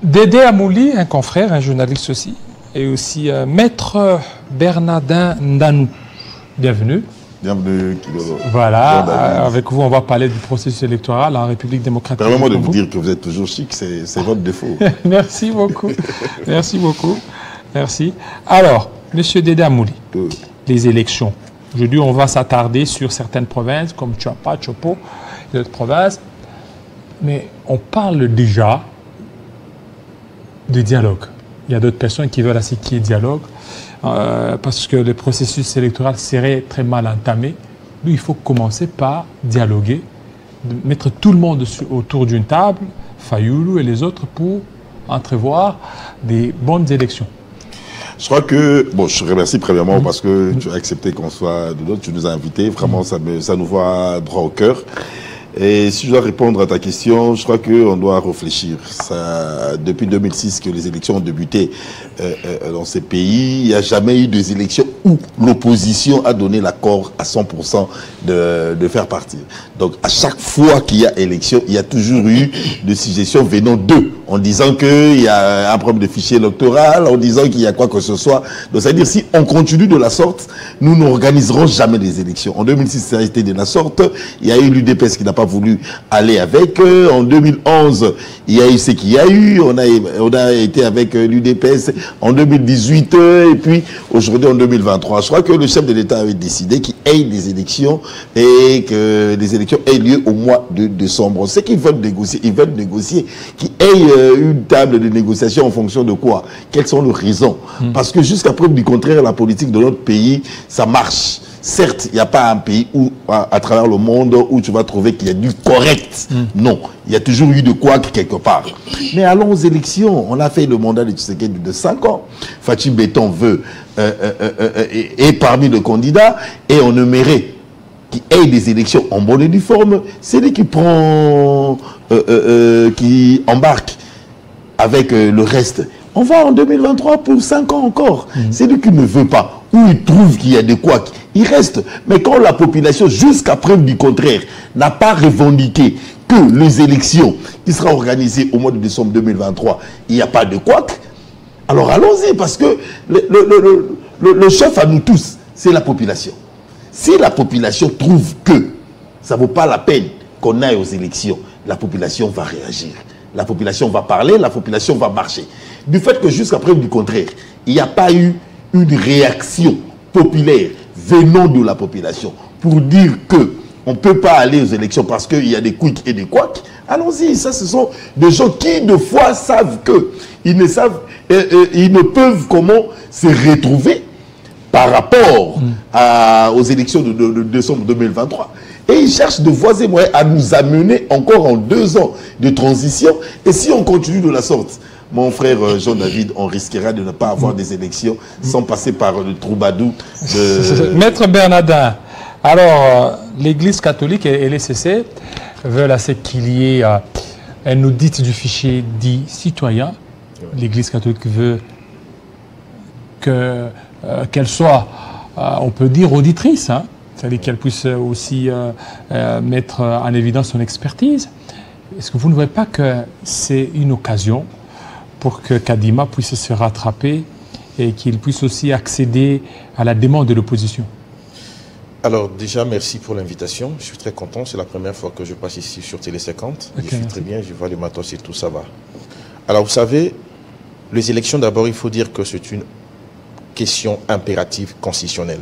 Dédé Amouli, un confrère, un journaliste aussi, et aussi Maître Bernardin Ndanou. Bienvenue. Bienvenue, Kilolo. Voilà, avec vous, on va parler du processus électoral en République démocratique. Permettez-moi de vous dire que vous êtes toujours chic, c'est votre défaut. Merci beaucoup. Merci beaucoup. Merci. Alors, Monsieur Dédé Amouli, les élections. Aujourd'hui, on va s'attarder sur certaines provinces, comme Tchapa, Chopo, et d'autres provinces. Mais on parle déjà de dialogue. Il y a d'autres personnes qui veulent assez qu'il y ait dialogue, parce que le processus électoral serait très mal entamé. Nous, il faut commencer par dialoguer, mettre tout le monde autour d'une table, Fayoulou et les autres, pour entrevoir des bonnes élections. Je crois que, bon, je te remercie premièrement parce que tu as accepté qu'on soit de l'autre, tu nous as invités, vraiment ça nous va droit au cœur. Et si je dois répondre à ta question, je crois qu'on doit réfléchir. Ça, depuis 2006 que les élections ont débuté dans ces pays, il n'y a jamais eu des élections où l'opposition a donné l'accord à 100% de faire partir. Donc à chaque fois qu'il y a élection, il y a toujours eu des suggestions venant d'eux, en disant qu'il y a un problème de fichier électoral, en disant qu'il y a quoi que ce soit. Donc c'est-à-dire si on continue de la sorte, nous n'organiserons jamais des élections. En 2006, ça a été de la sorte. Il y a eu l'UDPS qui n'a pas voulu aller avec eux. En 2011, il y a eu ce qu'il y a eu. On a été avec l'UDPS en 2018 et puis aujourd'hui en 2023. Je crois que le chef de l'État avait décidé qu'il y ait des élections et que les élections aient lieu au mois de décembre. Ce qu'ils veulent négocier, ils veulent négocier qu'il y ait une table de négociation en fonction de quoi? Quelles sont les raisons? Parce que jusqu'à preuve du contraire, la politique de notre pays, ça marche. Certes, il n'y a pas un pays où, à travers le monde où tu vas trouver qu'il y a du correct. Non, il y a toujours eu de quoi quelque part. Mais allons aux élections. On a fait le mandat de Tshisekedi de 5 ans. Fatou Béton veut, est parmi les candidats et on aimerait qu'il y ait des élections en bonne et due forme. C'est lui qui prend, qui embarque avec le reste. On va en 2023 pour 5 ans encore. C'est lui qui ne veut pas. Où il trouve qu'il y a de quoi, il reste. Mais quand la population, jusqu'à preuve du contraire, n'a pas revendiqué que les élections qui seront organisées au mois de décembre 2023, il n'y a pas de quoi, alors allons-y, parce que le chef à nous tous, c'est la population. Si la population trouve que ça ne vaut pas la peine qu'on aille aux élections, la population va réagir. La population va parler, la population va marcher. Du fait que jusqu'à preuve du contraire, il n'y a pas eu une réaction populaire venant de la population pour dire que on ne peut pas aller aux élections parce qu'il y a des quicks et des couacs, allons-y. Ça, ce sont des gens qui, de fois, savent que ils ne peuvent comment se retrouver par rapport aux élections de décembre 2023. Et ils cherchent de voies et moyens à nous amener encore en 2 ans de transition. Et si on continue de la sorte, mon frère Jean-David, on risquera de ne pas avoir des élections sans passer par le troubadour de... Maître Bernardin, alors l'Église catholique et l'ECC veulent assez qu'il y ait un audit du fichier dit citoyen. L'Église catholique veut qu'elle soit, on peut dire, auditrice, hein. C'est-à-dire qu'elle puisse aussi mettre en évidence son expertise. Est-ce que vous ne voyez pas que c'est une occasion pour que Kadima puisse se rattraper et qu'il puisse aussi accéder à la demande de l'opposition? Alors déjà, merci pour l'invitation. Je suis très content. C'est la première fois que je passe ici sur Télé 50. Okay, je suis très bien, je vois les matos et tout, ça va. Alors vous savez, les élections, d'abord, il faut dire que c'est une question impérative constitutionnelle.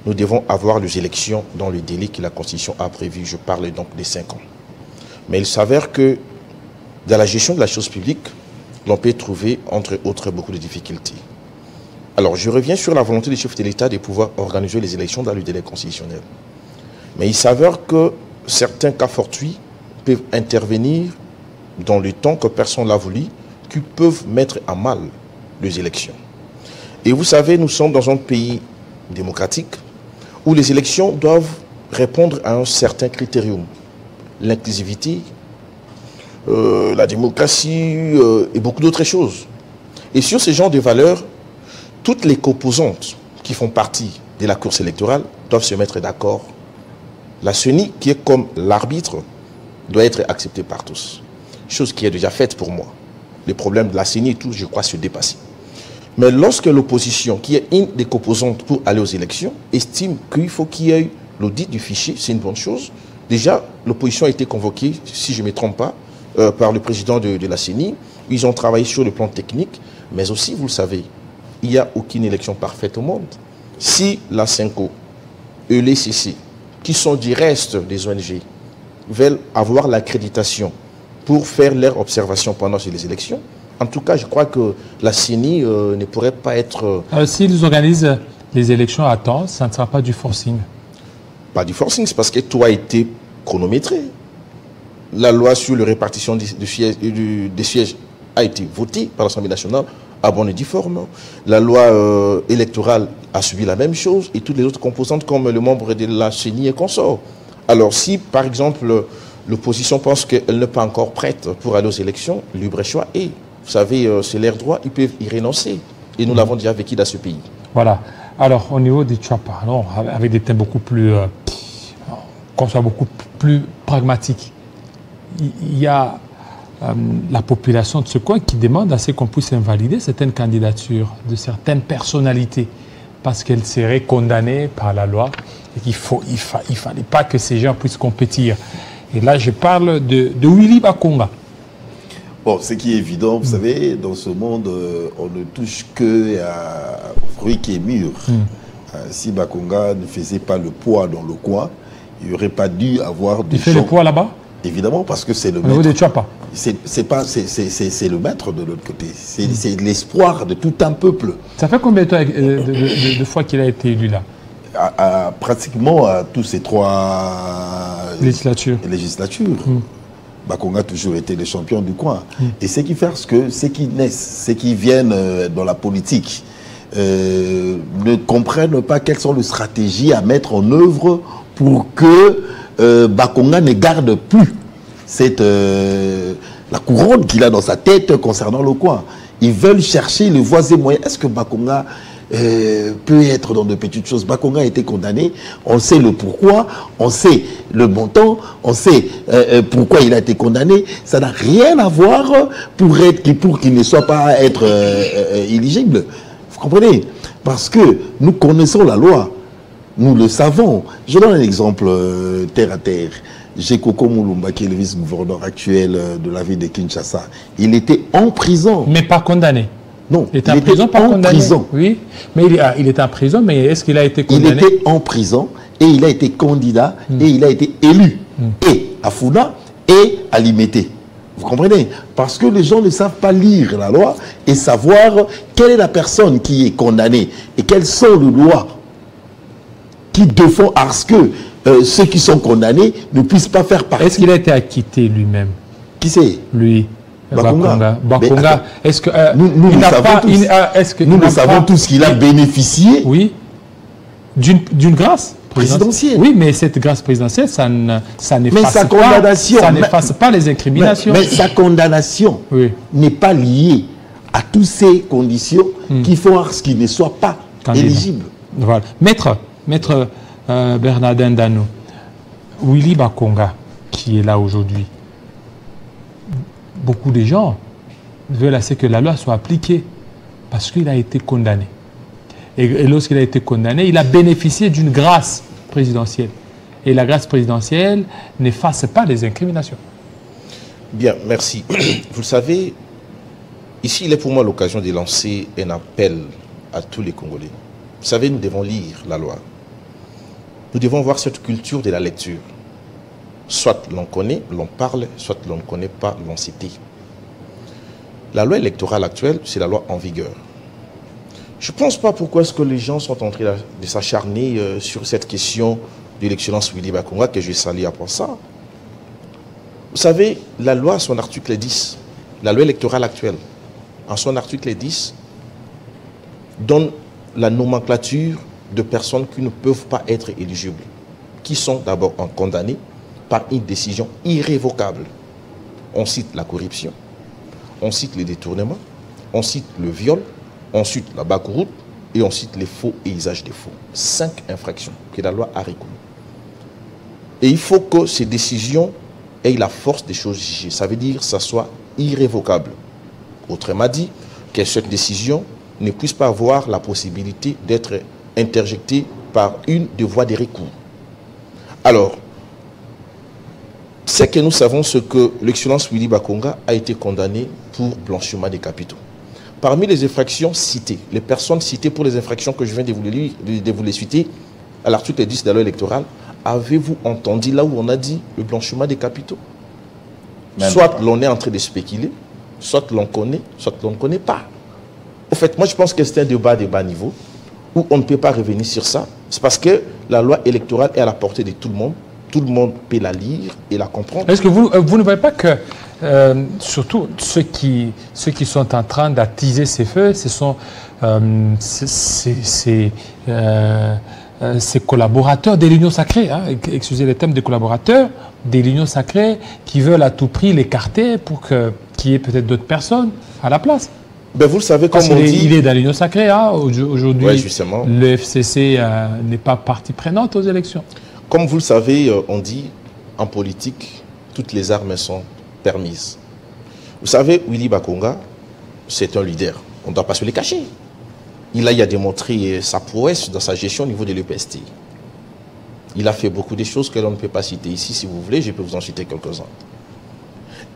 Nous devons avoir les élections dans le délai que la Constitution a prévu. Je parle donc des 5 ans. Mais il s'avère que dans la gestion de la chose publique, l'on peut trouver, entre autres, beaucoup de difficultés. Alors, je reviens sur la volonté du chef de l'État de pouvoir organiser les élections dans le délai constitutionnel. Mais il s'avère que certains cas fortuits peuvent intervenir dans le temps que personne l'a voulu, qui peuvent mettre à mal les élections. Et vous savez, nous sommes dans un pays démocratique où les élections doivent répondre à un certain critérium. L'inclusivité, la démocratie et beaucoup d'autres choses. Et sur ce genre de valeurs, toutes les composantes qui font partie de la course électorale doivent se mettre d'accord. La CENI, qui est comme l'arbitre, doit être acceptée par tous. Chose qui est déjà faite pour moi. les problèmes de la CENI et tout, je crois, se dépasser. Mais lorsque l'opposition, qui est une des composantes pour aller aux élections, estime qu'il faut qu'il y ait l'audit du fichier, c'est une bonne chose. Déjà, l'opposition a été convoquée, si je ne me trompe pas, par le président de la CENI. Ils ont travaillé sur le plan technique, mais aussi, vous le savez, il n'y a aucune élection parfaite au monde. Si la CENCO et l'ECC, qui sont du reste des ONG, veulent avoir l'accréditation pour faire leurs observations pendant les élections, en tout cas, je crois que la CENI ne pourrait pas être... S'ils organisent les élections à temps, ça ne sera pas du forcing. Pas du forcing, c'est parce que tout a été chronométré. La loi sur la répartition des sièges a été votée par l'Assemblée nationale à bonne et due forme. La loi électorale a suivi la même chose et toutes les autres composantes comme le membre de la CENI et consorts. Alors si, par exemple, l'opposition pense qu'elle n'est pas encore prête pour aller aux élections, libre choix est. Vous savez, c'est leur droit, ils peuvent y renoncer. Et nous l'avons déjà vécu dans ce pays. Voilà. Alors, au niveau des Tchapa, avec des thèmes beaucoup plus, qu'on soit beaucoup plus pragmatiques, il y a la population de ce coin qui demande à ce qu'on puisse invalider certaines candidatures de certaines personnalités parce qu'elles seraient condamnées par la loi et qu'il ne fallait pas que ces gens puissent compétir. Et là, je parle de Willy Bakonga. Bon, ce qui est évident, vous savez, dans ce monde, on ne touche que au fruit qui est mûr. Si Bakonga ne faisait pas le poids dans le coin, il n'aurait pas dû avoir de... Il fait le poids là-bas? Évidemment, parce que c'est le maître. Au niveau des Tchapa. C'est le maître de l'autre côté. C'est l'espoir de tout un peuple. Ça fait combien de fois qu'il a été élu là? Pratiquement à tous ces 3 législatures. Bakonga a toujours été le champion du coin. Et ce qui fait que ceux qui naissent, ceux qui viennent dans la politique, ne comprennent pas quelles sont les stratégies à mettre en œuvre pour que Bakonga ne garde plus la couronne qu'il a dans sa tête concernant le coin. Ils veulent chercher les voies et moyens. Est-ce que Bakonga peut être dans de petites choses? Bakonga a été condamné, on sait le pourquoi, on sait le montant, on sait pourquoi il a été condamné. Ça n'a rien à voir pour qu'il ne soit pas éligible. Vous comprenez? Parce que nous connaissons la loi, nous le savons. Je donne un exemple terre à terre. Gekoko Moulumba, qui est le vice-gouverneur actuel de la ville de Kinshasa, il était en prison. Mais pas condamné. Non, il était en prison, pas condamné. Oui, mais il était en prison, mais est-ce qu'il a été condamné? Il était en prison et il a été candidat et il a été élu. Et à Fouda et à Limité. Vous comprenez? Parce que les gens ne savent pas lire la loi et savoir quelle est la personne qui est condamnée et quelles sont les lois qui défendent à ce que ceux qui sont condamnés ne puissent pas faire partie. Est-ce qu'il a été acquitté lui-même? Qui c'est? Lui. Bakonga. Est-ce que nous savons tous qu'il a bénéficié, oui, d'une grâce présidentielle. Oui, mais cette grâce présidentielle, ça n'efface pas les incriminations. Mais sa condamnation n'est pas liée à toutes ces conditions qui font à ce qu'il ne soit pas éligible. Voilà. Maître Bernardin Dano, Willy Bakonga, qui est là aujourd'hui, beaucoup de gens veulent assez que la loi soit appliquée parce qu'il a été condamné. Et lorsqu'il a été condamné, il a bénéficié d'une grâce présidentielle. Et la grâce présidentielle n'efface pas les incriminations. Bien, merci. Vous le savez, ici, il est pour moi l'occasion de lancer un appel à tous les Congolais. Vous savez, nous devons lire la loi. Nous devons voir cette culture de la lecture. Soit l'on connaît, l'on parle, soit l'on ne connaît pas, l'on cite. La loi électorale actuelle, c'est la loi en vigueur. Je ne pense pas pourquoi est-ce que les gens sont en train de s'acharner sur cette question de l'excellence Willy Bakonga, que je salue après ça. Vous savez, la loi, son article 10, la loi électorale actuelle, en son article 10, donne la nomenclature de personnes qui ne peuvent pas être éligibles, qui sont d'abord condamnées par une décision irrévocable. On cite la corruption, on cite les détournements, on cite le viol, on cite la banqueroute et on cite les faux et usage des faux. 5 infractions que la loi a reconnues. Et il faut que ces décisions aient la force des choses jugées. Ça veut dire que ça soit irrévocable. Autrement dit, que cette décision ne puisse pas avoir la possibilité d'être interjectée par une des voies de recours. Alors, c'est que nous savons ce que l'excellence Willy Bakonga a été condamné pour blanchiment des capitaux. Parmi les infractions citées, les personnes citées pour les infractions que je viens de vous les citer, à l'article 10 de la loi électorale, avez-vous entendu là où on a dit le blanchiment des capitaux? Soit l'on est en train de spéculer, soit l'on connaît, soit l'on ne connaît pas. En fait, moi je pense que c'est un débat de bas niveau, où on ne peut pas revenir sur ça. C'est parce que la loi électorale est à la portée de tout le monde. Tout le monde peut la lire et la comprendre. Est-ce que vous ne voyez pas que, surtout ceux qui sont en train d'attiser ces feux, ce sont ces collaborateurs de l'Union sacrée, hein, excusez le terme, des collaborateurs de l'Union sacrée qui veulent à tout prix l'écarter pour qu'il y ait peut-être d'autres personnes à la place? Ben vous le savez, comme on dit... Il est dans l'Union sacrée. Hein, aujourd'hui, ouais, justement. Le FCC n'est pas partie prenante aux élections. Comme vous le savez, on dit en politique, toutes les armes sont permises. Vous savez, Willy Bakonga, c'est un leader. On ne doit pas se les cacher. Il a démontré sa prouesse dans sa gestion au niveau de l'EPST. Il a fait beaucoup de choses que l'on ne peut pas citer ici. Si vous voulez, je peux vous en citer quelques-uns.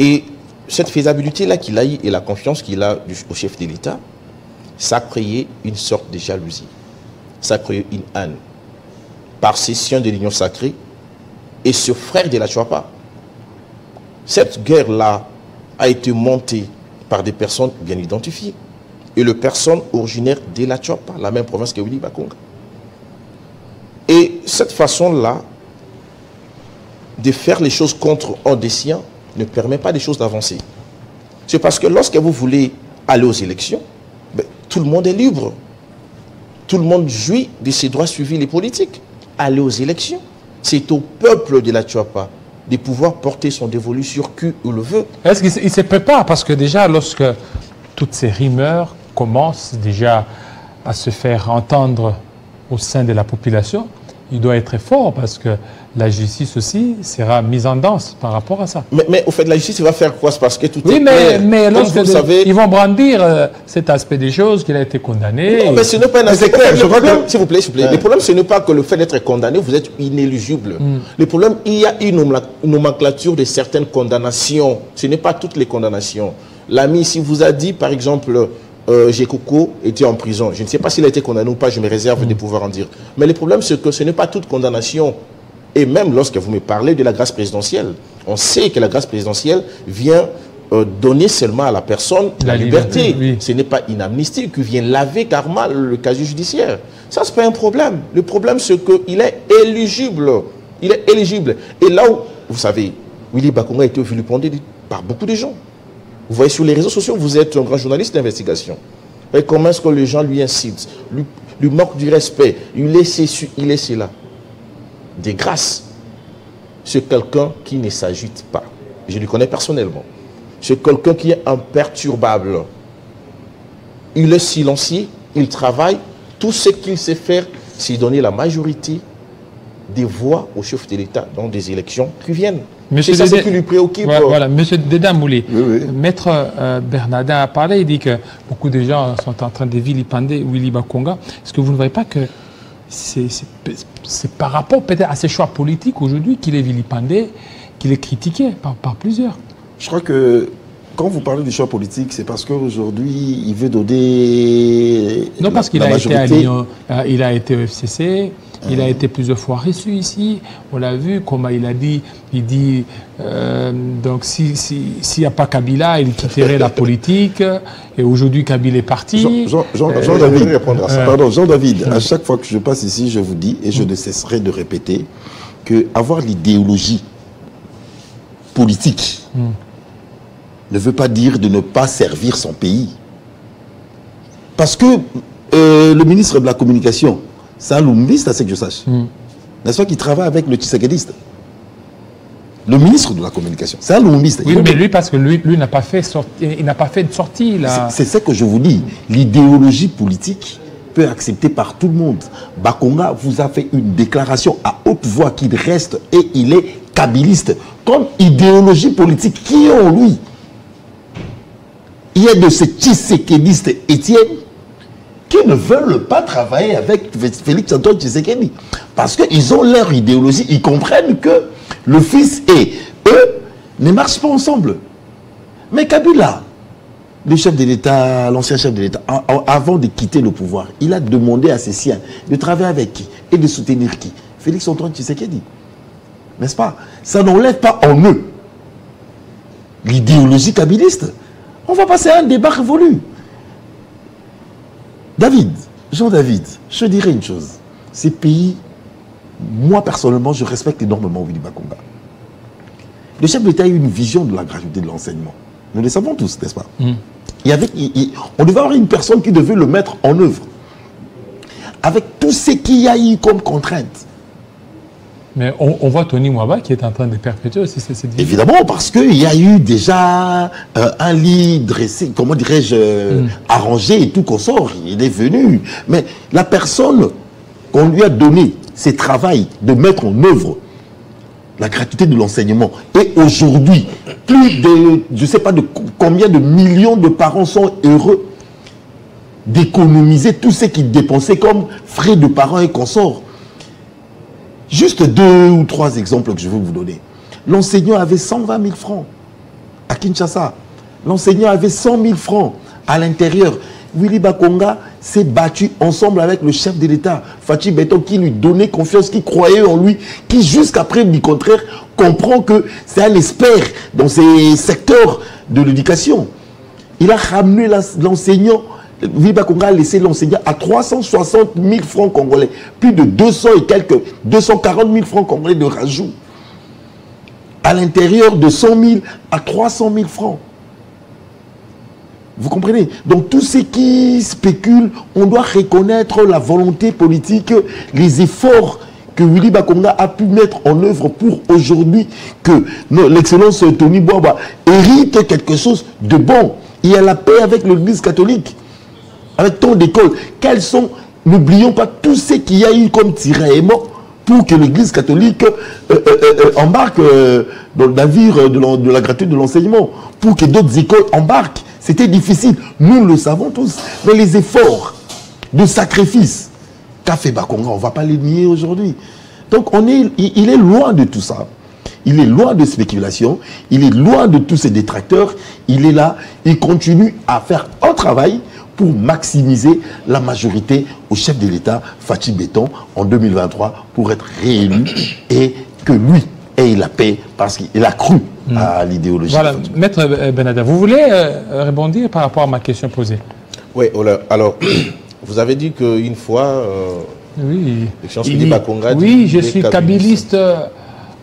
Et cette faisabilité-là qu'il a eue et la confiance qu'il a au chef de l'État, ça a créé une sorte de jalousie. Ça a créé une haine. Par cession de l'Union sacrée et ce frère de la Chouapa. Cette guerre-là a été montée par des personnes bien identifiées et les personnes originaires de la Chouapa, la même province que Willy Bakonga. Et cette façon-là de faire les choses contre un des siens ne permet pas des choses d'avancer. C'est parce que lorsque vous voulez aller aux élections, ben, tout le monde est libre. Tout le monde jouit de ses droits suivis les politiques. Aller aux élections, c'est au peuple de la Chouapa de pouvoir porter son dévolu sur qui il le veut. Est-ce qu'il se prépare? Parce que déjà, lorsque toutes ces rumeurs commencent déjà à se faire entendre au sein de la population, il doit être fort parce que la justice aussi sera mise en danse par rapport à ça. Mais au fait, la justice va faire quoi? C'est parce que tout est clair. Mais lorsque vous savez, ils vont brandir cet aspect des choses, qu'il a été condamné. Non, mais ce n'est pas un aspect clair. S'il vous plaît. Le problème, ce n'est pas que le fait d'être condamné, vous êtes inéligible. Le problème, il y a une nomenclature de certaines condamnations. Ce n'est pas toutes les condamnations. L'ami ici vous a dit, par exemple, Gekoko était en prison. Je ne sais pas s'il a été condamné ou pas, je me réserve de pouvoir en dire. Mais le problème, c'est que ce n'est pas toute condamnation. Et même lorsque vous me parlez de la grâce présidentielle, on sait que la grâce présidentielle vient donner seulement à la personne la liberté. Oui. Ce n'est pas une amnistie qui vient laver carrément le casier judiciaire. Ça, ce n'est pas un problème. Le problème, c'est qu'il est éligible. Il est éligible. Et là où, vous savez, Willy Bakonga a été vilipendé par beaucoup de gens. Vous voyez, sur les réseaux sociaux, vous êtes un grand journaliste d'investigation. Et comment est-ce que les gens lui incitent, lui manquent du respect, il est cela. De grâce, c'est quelqu'un qui ne s'agite pas. Je le connais personnellement. C'est quelqu'un qui est imperturbable. Il est silencieux, il travaille. Tout ce qu'il sait faire, c'est donner la majorité des voix au chef de l'État dans des élections qui viennent. C'est ça qui lui préoccupe. Voilà, Monsieur Déda Moulé, Maître Bernardin a parlé, il dit que beaucoup de gens sont en train de vilipender Willy Bakonga. Est-ce que vous ne voyez pas que c'est par rapport peut-être à ses choix politiques aujourd'hui qu'il est vilipendé, qu'il est critiqué par plusieurs? Je crois que quand vous parlez des choix politiques, c'est parce qu'aujourd'hui, il veut donner non, parce qu'il a été à Lyon, il a été au FCC, il a été plusieurs fois reçu ici, on l'a vu, comme il dit, donc s'il n'y a pas Kabila, il quitterait la politique, et aujourd'hui Kabila est parti. Jean-David, à chaque fois que je passe ici, je vous dis, et je ne cesserai de répéter, qu'avoir l'idéologie politique ne veut pas dire de ne pas servir son pays. Parce que le ministre de la Communication, c'est un lumbiste, à ce que je sache. N'est-ce pas, qui travaille avec le Tshisekediste? Le ministre de la Communication, c'est un lumbiste. Oui, mais lui, parce que lui n'a pas fait de sortie. C'est ce que je vous dis. L'idéologie politique peut être acceptée par tout le monde. Bakonga vous a fait une déclaration à haute voix qu'il reste et il est kabiliste. Comme idéologie politique, qui est en lui? il y a de ces Tshisekedi Étienne qui ne veulent pas travailler avec Félix Antoine Tshisekedi. Parce qu'ils ont leur idéologie, ils comprennent que le fils et eux ne marchent pas ensemble. Mais Kabila, le chef de l'État, l'ancien chef de l'État, avant de quitter le pouvoir, il a demandé à ses siens de travailler avec qui et de soutenir qui? Félix Antoine Tshisekedi. N'est-ce pas? Ça n'enlève pas en eux l'idéologie kabiliste. On va passer à un débat révolu. David, Jean-David, je dirais une chose. Ces pays, moi personnellement, je respecte énormément Willy Bakonga. Le chef d'État a eu une vision de la gratuité de l'enseignement. Nous le savons tous, n'est-ce pas? On devait avoir une personne qui devait le mettre en œuvre. Avec tout ce qu'il y a eu comme contrainte. Mais on voit Tony Mwaba qui est en train de perpétuer aussi cette vision. Évidemment, parce qu'il y a eu déjà un lit dressé, comment dirais-je, arrangé et tout qu'on sort. Il est venu. Mais la personne qu'on lui a donné ce travail de mettre en œuvre la gratuité de l'enseignement. Et aujourd'hui, plus de, je ne sais pas de combien de millions de parents sont heureux d'économiser tout ce qu'ils dépensaient comme frais de parents et consorts. Juste 2 ou 3 exemples que je veux vous donner. L'enseignant avait 120 000 francs à Kinshasa. L'enseignant avait 100 000 francs à l'intérieur. Willy Bakonga s'est battu ensemble avec le chef de l'État, Fachi Beton, qui lui donnait confiance, qui croyait en lui, qui jusqu'à preuve du contraire comprend que c'est un expert dans ces secteurs de l'éducation. Il a ramené l'enseignant. Willy Bakonga a laissé l'enseignant à 360 000 francs congolais, plus de 240 000 francs congolais de rajout. À l'intérieur de 100 000 à 300 000 francs. Vous comprenez? Donc tout ce qui spécule, on doit reconnaître la volonté politique, les efforts que Willy Bakonga a pu mettre en œuvre pour aujourd'hui que l'excellence Tony Mwaba hérite quelque chose de bon. Il y a la paix avec l'Église catholique, avec tant d'écoles. Quels sont, n'oublions pas tout ce qu'il y a eu comme tiraillement pour que l'Église catholique embarque dans le navire de la gratuité de l'enseignement, pour que d'autres écoles embarquent. C'était difficile, nous le savons tous. Mais les efforts de sacrifice qu'a fait Bakonga, on ne va pas les nier aujourd'hui. Donc il est loin de tout ça. Il est loin de spéculation. Il est loin de tous ces détracteurs. Il est là, il continue à faire un travail pour maximiser la majorité au chef de l'État, Fachi Beton, en 2023, pour être réélu et que lui ait la paix parce qu'il a cru à l'idéologie. Voilà, Maître Benada, vous voulez rebondir par rapport à ma question posée? Oui, alors, vous avez dit qu'une fois, oui, oui, je suis kabiliste.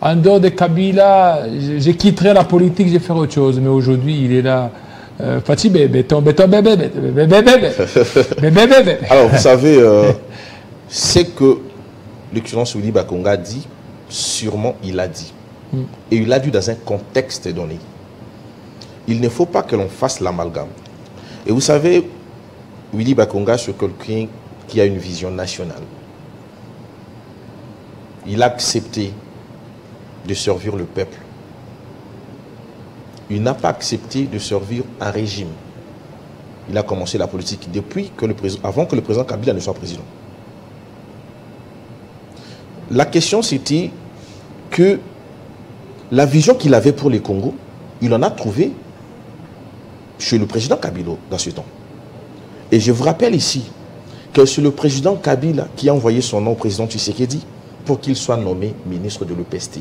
En dehors de Kabila, je quitterai la politique, je vais faire autre chose. Mais aujourd'hui, il est là. Fachi Beton, bébé. Alors, vous savez, c'est que l'excellence Willy Bakonga dit, sûrement il a dit. Et il l'a dit dans un contexte donné. Il ne faut pas que l'on fasse l'amalgame. Et vous savez, Willy Bakonga, c'est quelqu'un qui a une vision nationale. Il a accepté de servir le peuple. Il n'a pas accepté de servir un régime. Il a commencé la politique avant que le président Kabila ne soit président. La question, c'était que la vision qu'il avait pour les Congo, il en a trouvé chez le président Kabila dans ce temps. Et je vous rappelle ici que c'est le président Kabila qui a envoyé son nom au président Tshisekedi pour qu'il soit nommé ministre de l'EPST.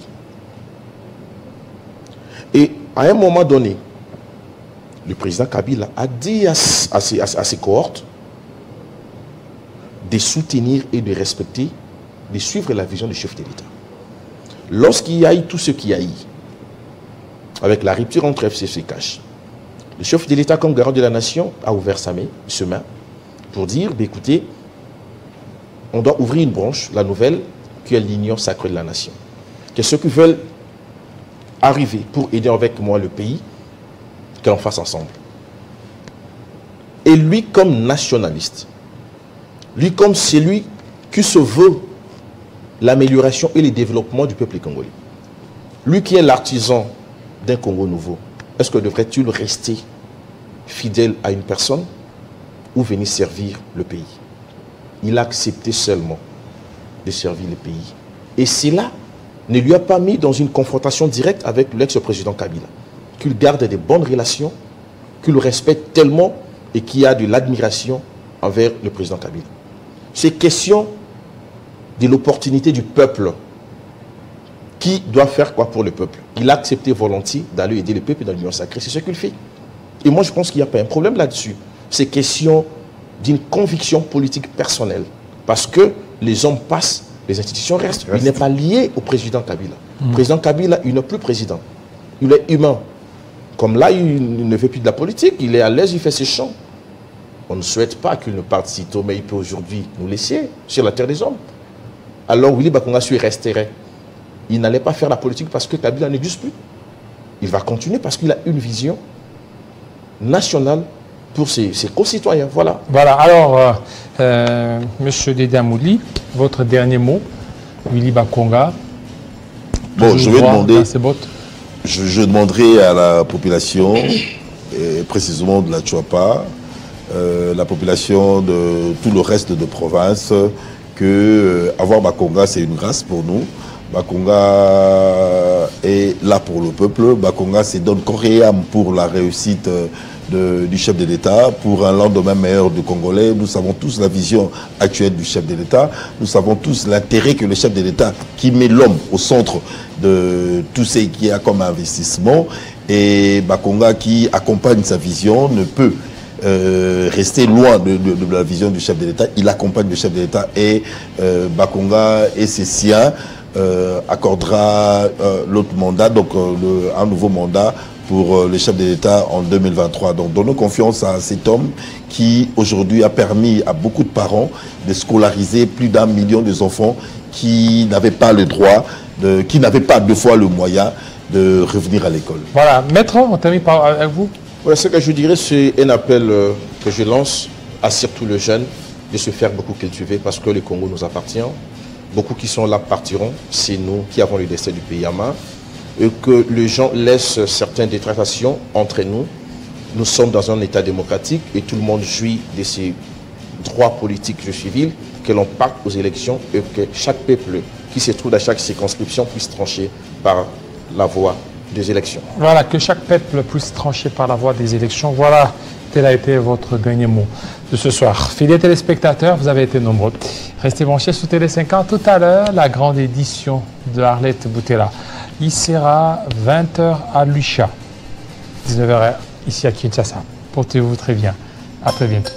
Et à un moment donné, le président Kabila a dit à ses cohortes de soutenir et de respecter, de suivre la vision du chef de l'État. Lorsqu'il y a eu tout ce qu'il y a eu, avec la rupture entre FCC et CACH, le chef de l'État, comme garant de la nation, a ouvert sa main pour dire, écoutez, on doit ouvrir une branche, la nouvelle, qui est l'union sacrée de la nation. Que ceux qui veulent arriver pour aider avec moi le pays, que l'on fasse ensemble. Et lui, comme nationaliste, lui, comme celui qui se veut l'amélioration et le développement du peuple congolais. Lui qui est l'artisan d'un Congo nouveau, est-ce que devrait-il rester fidèle à une personne ou venir servir le pays. Il a accepté seulement de servir le pays. Et cela ne lui a pas mis dans une confrontation directe avec l'ex-président Kabila. Qu'il garde des bonnes relations, qu'il le respecte tellement et qu'il y a de l'admiration envers le président Kabila. C'est question de l'opportunité du peuple. Qui doit faire quoi pour le peuple? Il a accepté volontiers d'aller aider le peuple dans l'Union sacrée. C'est ce qu'il fait. Et moi, je pense qu'il n'y a pas un problème là-dessus. C'est question d'une conviction politique personnelle. Parce que les hommes passent, les institutions restent. Il n'est pas lié au président Kabila. Le président Kabila, il n'est plus président. Il est humain. Comme là, il ne fait plus de la politique. Il est à l'aise, il fait ses chants. On ne souhaite pas qu'il ne parte si tôt, mais il peut aujourd'hui nous laisser sur la terre des hommes. Alors Willy Bakongasu resterait. Il n'allait pas faire la politique parce que Kabila n'existe plus. Il va continuer parce qu'il a une vision nationale pour ses concitoyens. Voilà. Voilà. Alors, Monsieur Dédé Amouli, votre dernier mot, Willy Bakonga. Bon, je vais demander. Je demanderai à la population, et précisément de la Tchouapa, la population de tout le reste de province, que avoir Bakonga, c'est une grâce pour nous. Bakonga est là pour le peuple. Bakonga se donne corps et âme pour la réussite du chef de l'État, pour un lendemain meilleur du Congolais. Nous savons tous la vision actuelle du chef de l'État. Nous savons tous l'intérêt que le chef de l'État, qui met l'homme au centre de tout ce qu'il y a comme investissement, et Bakonga qui accompagne sa vision ne peut rester loin de la vision du chef de l'État. Il accompagne le chef de l'État et Bakonga et ses siens accordera l'autre mandat, donc un nouveau mandat pour le chef de l'État en 2023. Donc donnons confiance à cet homme qui aujourd'hui a permis à beaucoup de parents de scolariser plus d'1 million d'enfants qui n'avaient pas le droit, qui n'avaient pas deux fois le moyen de revenir à l'école. Voilà, maître, on termine avec vous. Voilà, ce que je dirais, c'est un appel que je lance à surtout les jeunes de se faire beaucoup cultiver parce que le Congo nous appartient. Beaucoup qui sont là partiront, c'est nous qui avons le destin du pays en main. Et que les gens laissent certaines détractations entre nous. Nous sommes dans un état démocratique et tout le monde jouit de ses droits politiques et civils, que l'on parte aux élections et que chaque peuple qui se trouve dans chaque circonscription puisse trancher par la voie des élections. Voilà, que chaque peuple puisse trancher par la voie des élections. Voilà, tel a été votre dernier mot de ce soir. Fidèles téléspectateurs, vous avez été nombreux. Restez branchés sur Télé 50. Tout à l'heure, la grande édition de Arlette Boutella. Il sera 20h à Lucha, 19h ici à Kinshasa. Portez-vous très bien. À très bientôt.